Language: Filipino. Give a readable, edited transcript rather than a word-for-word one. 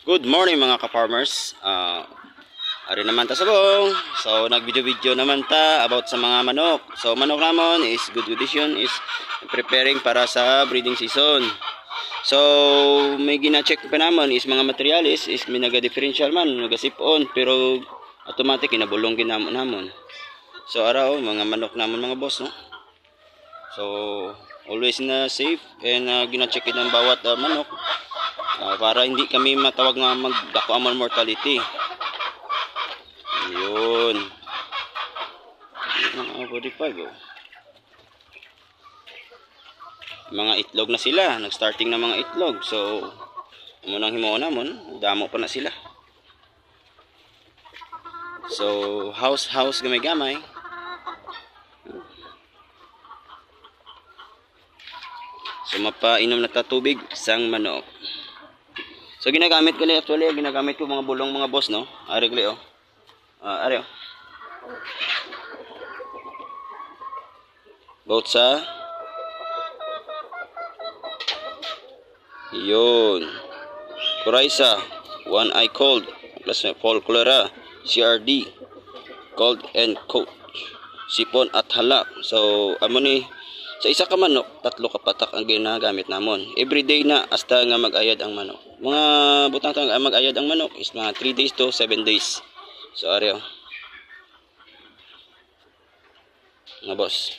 Good morning mga ka-farmers. Ari naman ta sabong. So nag-video naman ta about sa mga manok. So manok namon is good condition, is preparing para sa breeding season. So may gina-check pa namon is mga materials is may naga-differential man, naga-sip-on pero automatic inabulong ginamon. So araw mga manok namon mga boss, no. So always na safe and gina-check ang bawat manok. Para hindi kami matawag nga magdako ang mortality. Yun. Mga 45 oh. Mga itlog na sila, nag-starting na mga itlog. So munang himuon namon, damo pa na sila. So house gamay-gamay. So mapainom na ta tubig sang manok. So ginagamit ko li actually, ginagamit ko mga bulong mga boss, no. Ari gali oh. Ari oh. About sa yun. Coryza, one eye cold, plus folklora, CRD, cold and coat, sipon at halak. So amo ni sa isa ka manok, 3 ka patak ang ginagamit namon. Everyday na hasta nga mag-ayad ang manok. Mga butang tang mag-ayad ang manok is mga 3 days to 7 days. So ari oh. Mga boss.